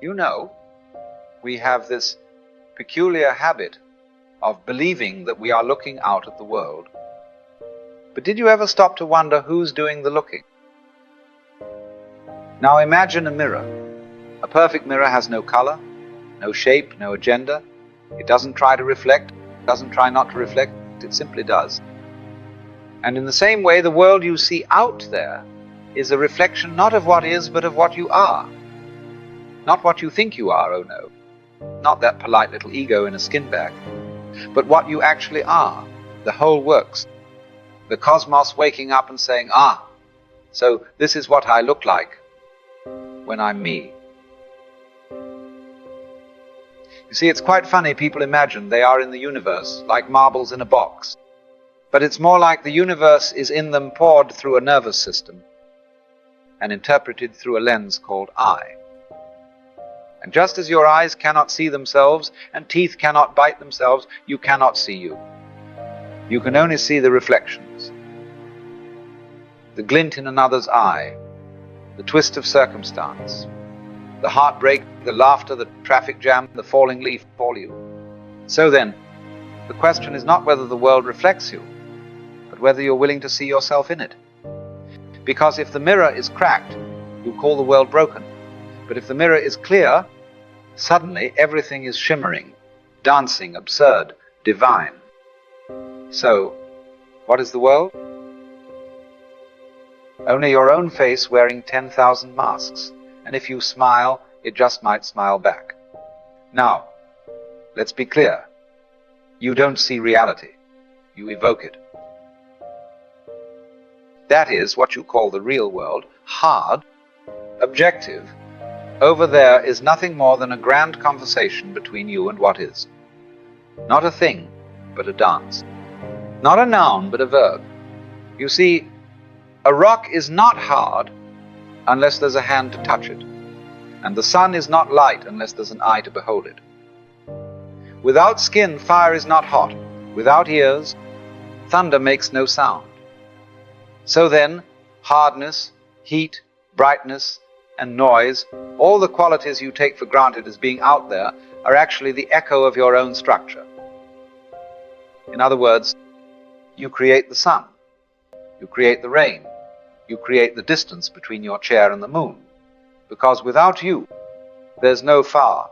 You know, we have this peculiar habit of believing that we are looking out at the world. But did you ever stop to wonder who's doing the looking? Now imagine a mirror. A perfect mirror has no color, no shape, no agenda. It doesn't try to reflect, doesn't try not to reflect, it simply does. And in the same way, the world you see out there is a reflection not of what is, but of what you are. Not what you think you are, oh no. Not that polite little ego in a skin bag. But what you actually are, the whole works. The cosmos waking up and saying, so this is what I look like when I'm me. You see, it's quite funny, people imagine they are in the universe, like marbles in a box. But it's more like the universe is in them, poured through a nervous system and interpreted through a lens called I. And just as your eyes cannot see themselves and teeth cannot bite themselves, you cannot see you. You can only see the reflections, the glint in another's eye, the twist of circumstance, the heartbreak, the laughter, the traffic jam, the falling leaf for you. So then, the question is not whether the world reflects you, but whether you're willing to see yourself in it. Because if the mirror is cracked, you call the world broken. But if the mirror is clear, suddenly everything is shimmering, dancing, absurd, divine. So, what is the world? Only your own face wearing 10,000 masks. And if you smile, it just might smile back. Now, let's be clear. You don't see reality. You evoke it. That is what you call the real world, hard, objective. Over there is nothing more than a grand conversation between you and what is. Not a thing, but a dance. Not a noun, but a verb. You see, a rock is not hard unless there's a hand to touch it. And the sun is not light unless there's an eye to behold it. Without skin, fire is not hot. Without ears, thunder makes no sound. So then, hardness, heat, brightness, and noise, all the qualities you take for granted as being out there, are actually the echo of your own structure. In other words, you create the sun, you create the rain, you create the distance between your chair and the moon, because without you, there's no far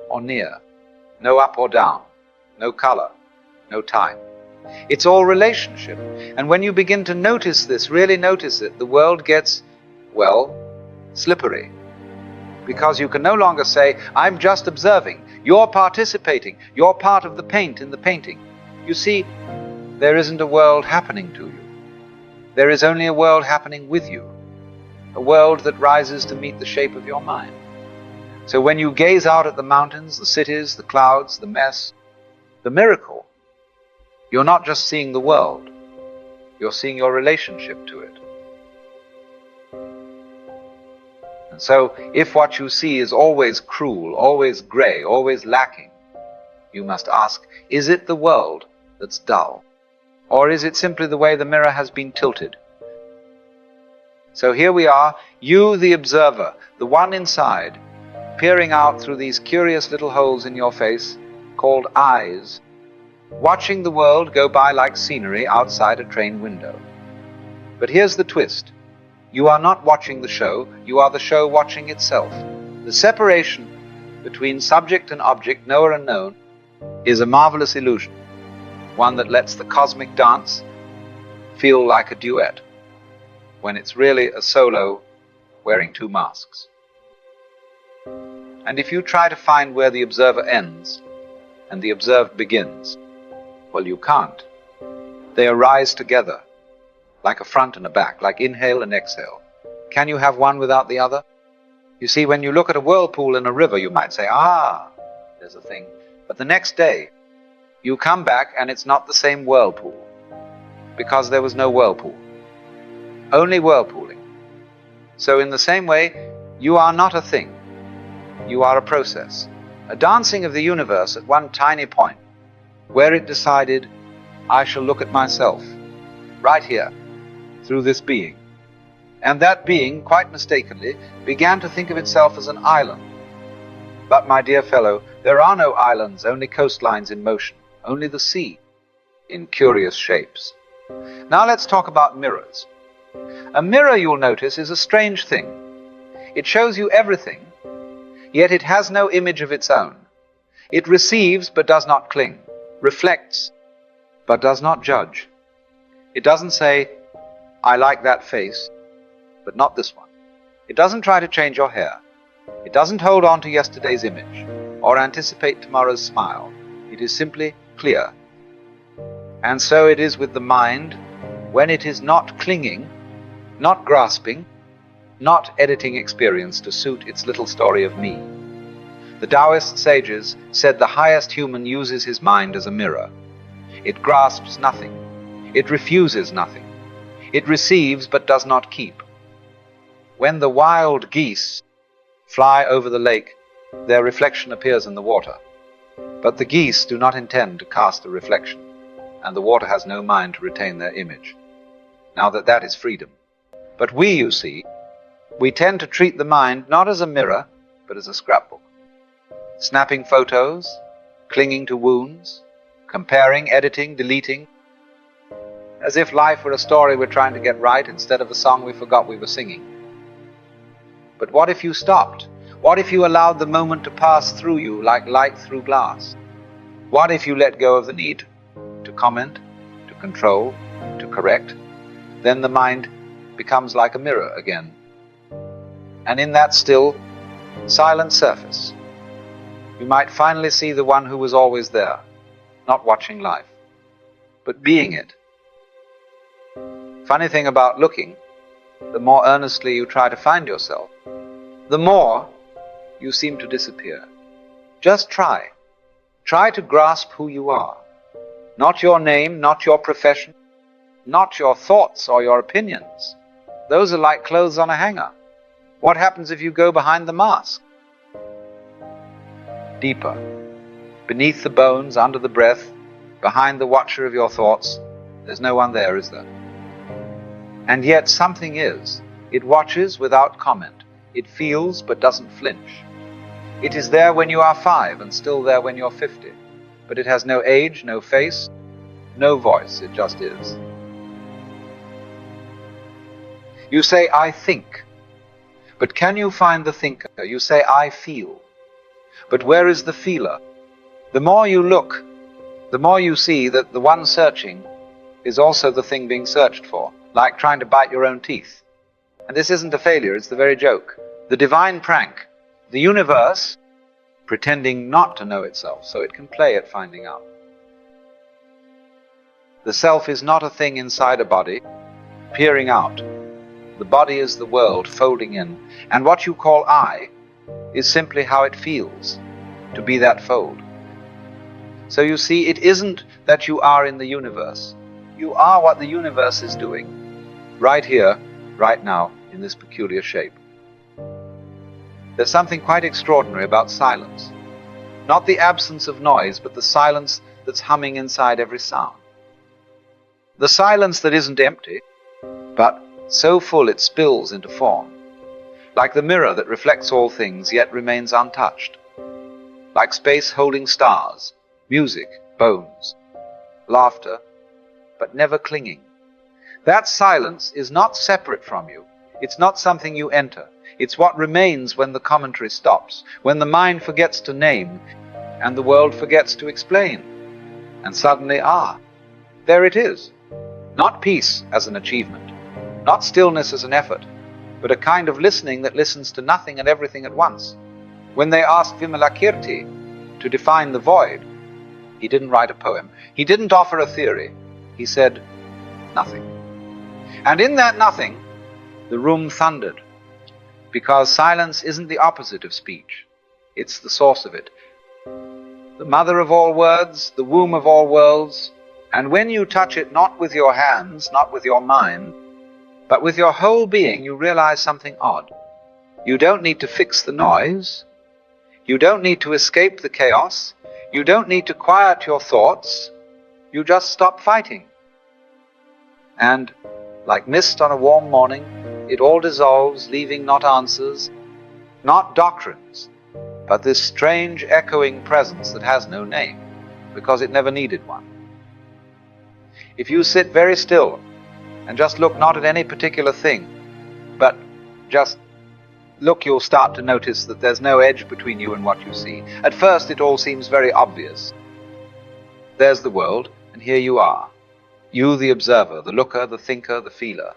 or near, no up or down, no color, no time. It's all relationship. And when you begin to notice this, really notice it, the world gets, slippery. Because you can no longer say, I'm just observing. You're participating. You're part of the paint in the painting. You see, there isn't a world happening to you. There is only a world happening with you. A world that rises to meet the shape of your mind. So when you gaze out at the mountains, the cities, the clouds, the mess, the miracle, you're not just seeing the world, you're seeing your relationship to it. And so, if what you see is always cruel, always grey, always lacking, you must ask, is it the world that's dull? Or is it simply the way the mirror has been tilted? So here we are, you the observer, the one inside, peering out through these curious little holes in your face, called eyes, watching the world go by like scenery outside a train window. But here's the twist. You are not watching the show, you are the show watching itself. The separation between subject and object, knower and known, is a marvelous illusion, one that lets the cosmic dance feel like a duet, when it's really a solo wearing two masks. And if you try to find where the observer ends and the observed begins, well, you can't. They arise together, like a front and a back, like inhale and exhale. Can you have one without the other? You see, when you look at a whirlpool in a river, you might say, there's a thing. But the next day, you come back and it's not the same whirlpool, because there was no whirlpool. Only whirlpooling. So in the same way, you are not a thing. You are a process. A dancing of the universe at one tiny point, where it decided, I shall look at myself, right here, through this being. And that being, quite mistakenly, began to think of itself as an island, But, my dear fellow, there are no islands, only coastlines in motion, only the sea in curious shapes. Now let's talk about mirrors. A mirror, you'll notice, is a strange thing. It shows you everything, yet it has no image of its own. It receives but does not cling, reflects but does not judge. It doesn't say, I like that face, but not this one. It doesn't try to change your hair. It doesn't hold on to yesterday's image or anticipate tomorrow's smile. It is simply clear. And so it is with the mind when it is not clinging, not grasping, not editing experience to suit its little story of me. The Taoist sages said the highest human uses his mind as a mirror. It grasps nothing. It refuses nothing. It receives but does not keep. When the wild geese fly over the lake, their reflection appears in the water. But the geese do not intend to cast a reflection, and the water has no mind to retain their image. Now that is freedom. But we, you see, we tend to treat the mind not as a mirror, but as a scrapbook. Snapping photos, clinging to wounds, comparing, editing, deleting, as if life were a story we're trying to get right instead of a song we forgot we were singing. But what if you stopped? What if you allowed the moment to pass through you like light through glass? What if you let go of the need to comment, to control, to correct? Then the mind becomes like a mirror again. And in that still, silent surface, you might finally see the one who was always there, not watching life, but being it. Funny thing about looking, the more earnestly you try to find yourself, the more you seem to disappear. Just try. Try to grasp who you are. Not your name, not your profession, not your thoughts or your opinions. Those are like clothes on a hanger. What happens if you go behind the mask? Deeper. Beneath the bones, under the breath, behind the watcher of your thoughts, there's no one there, is there? And yet something is. It watches without comment. It feels but doesn't flinch. It is there when you are 5 and still there when you're 50. But it has no age, no face, no voice. It just is. You say, I think. But can you find the thinker? You say, I feel. But where is the feeler? The more you look, the more you see that the one searching is also the thing being searched for, like trying to bite your own teeth. And this isn't a failure, it's the very joke. The divine prank. The universe pretending not to know itself so it can play at finding out. The self is not a thing inside a body, peering out. The body is the world folding in, and what you call I is simply how it feels to be that fold. So you see, it isn't that you are in the universe. You are what the universe is doing, right here, right now, in this peculiar shape. There's something quite extraordinary about silence. Not the absence of noise, but the silence that's humming inside every sound. The silence that isn't empty, but so full it spills into form. Like the mirror that reflects all things, yet remains untouched. Like space holding stars, music, bones, laughter, but never clinging. That silence is not separate from you. It's not something you enter. It's what remains when the commentary stops, when the mind forgets to name, and the world forgets to explain. And suddenly, there it is. Not peace as an achievement, not stillness as an effort, but a kind of listening that listens to nothing and everything at once. When they asked Vimalakirti to define the void, he didn't write a poem. He didn't offer a theory. He said, nothing. And in that nothing, the room thundered, because silence isn't the opposite of speech. It's the source of it. The mother of all words, the womb of all worlds, and when you touch it not with your hands, not with your mind, but with your whole being, you realize something odd. You don't need to fix the noise. You don't need to escape the chaos. You don't need to quiet your thoughts. You just stop fighting. And, like mist on a warm morning, it all dissolves, leaving not answers, not doctrines, but this strange echoing presence that has no name, because it never needed one. If you sit very still and just look not at any particular thing, but just look, you'll start to notice that there's no edge between you and what you see. At first it all seems very obvious. There's the world, and here you are. You, the observer, the looker, the thinker, the feeler.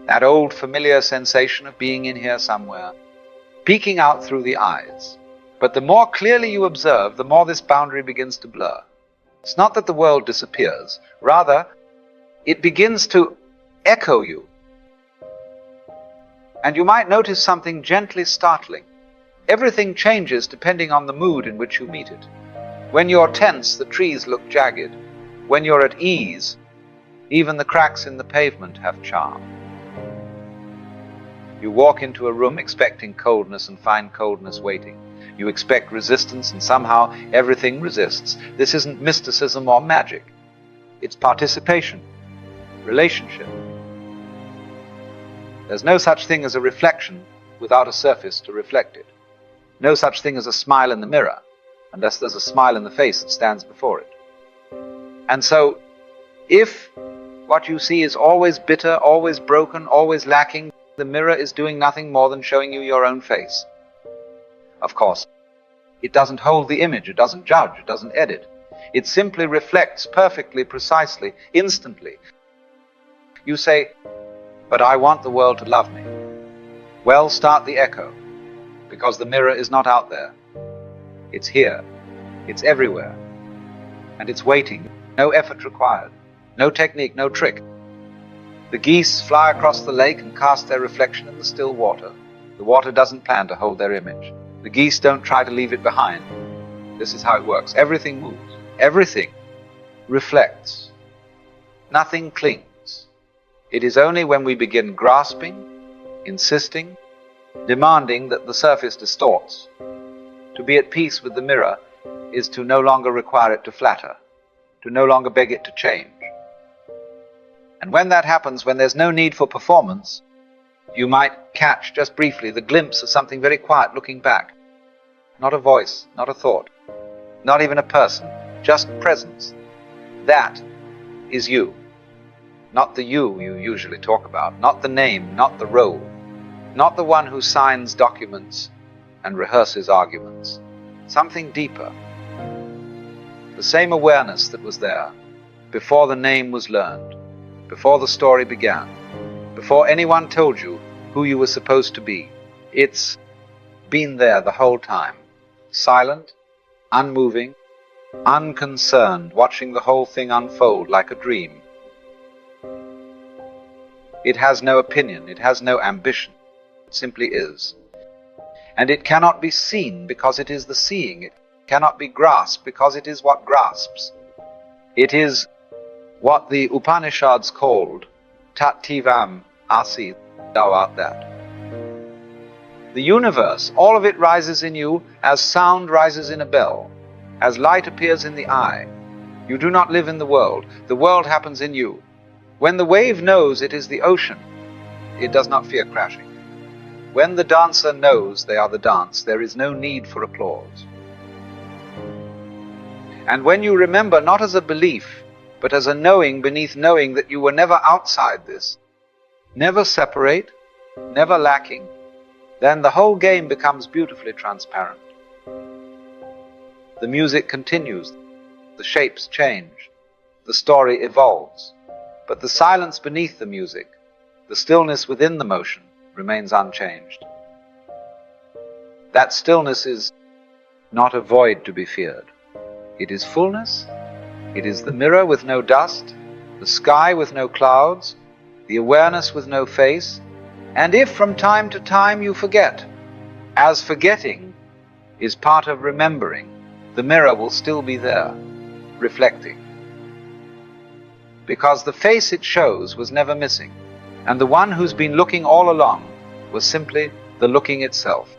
That old familiar sensation of being in here somewhere, peeking out through the eyes. But the more clearly you observe, the more this boundary begins to blur. It's not that the world disappears. Rather, it begins to echo you. And you might notice something gently startling. Everything changes depending on the mood in which you meet it. When you're tense, the trees look jagged. When you're at ease, even the cracks in the pavement have charm. You walk into a room expecting coldness and find coldness waiting. You expect resistance and somehow everything resists. This isn't mysticism or magic. It's participation, relationship. There's no such thing as a reflection without a surface to reflect it. No such thing as a smile in the mirror, unless there's a smile in the face that stands before it. And so, if what you see is always bitter, always broken, always lacking, the mirror is doing nothing more than showing you your own face. Of course, it doesn't hold the image, it doesn't judge, it doesn't edit. It simply reflects perfectly, precisely, instantly. You say, but I want the world to love me. Well, start the echo, because the mirror is not out there. It's here, it's everywhere, and it's waiting. No effort required, no technique, no trick. The geese fly across the lake and cast their reflection in the still water. The water doesn't plan to hold their image. The geese don't try to leave it behind. This is how it works. Everything moves. Everything reflects. Nothing clings. It is only when we begin grasping, insisting, demanding that the surface distorts. To be at peace with the mirror is to no longer require it to flatter, to no longer beg it to change. And when that happens, when there's no need for performance, you might catch just briefly the glimpse of something very quiet looking back. Not a voice, not a thought, not even a person, just presence. That is you. Not the you usually talk about, not the name, not the role, not the one who signs documents and rehearses arguments. Something deeper. The same awareness that was there before the name was learned, before the story began, before anyone told you who you were supposed to be. It's been there the whole time, silent, unmoving, unconcerned, watching the whole thing unfold like a dream. It has no opinion, it has no ambition, it simply is. And it cannot be seen because it is the seeing. It cannot be grasped because it is what grasps. It is what the Upanishads called Tattivam Asi, thou art that. The universe, all of it rises in you as sound rises in a bell, as light appears in the eye. You do not live in the world happens in you. When the wave knows it is the ocean, it does not fear crashing. When the dancer knows they are the dance, there is no need for applause. And when you remember not as a belief, but as a knowing beneath knowing that you were never outside this, never separate, never lacking, then the whole game becomes beautifully transparent. The music continues, the shapes change, the story evolves, but the silence beneath the music, the stillness within the motion, remains unchanged. That stillness is not a void to be feared. It is fullness. It is the mirror with no dust, the sky with no clouds, the awareness with no face. And if from time to time you forget, as forgetting is part of remembering, the mirror will still be there, reflecting. Because the face it shows was never missing, and the one who's been looking all along was simply the looking itself.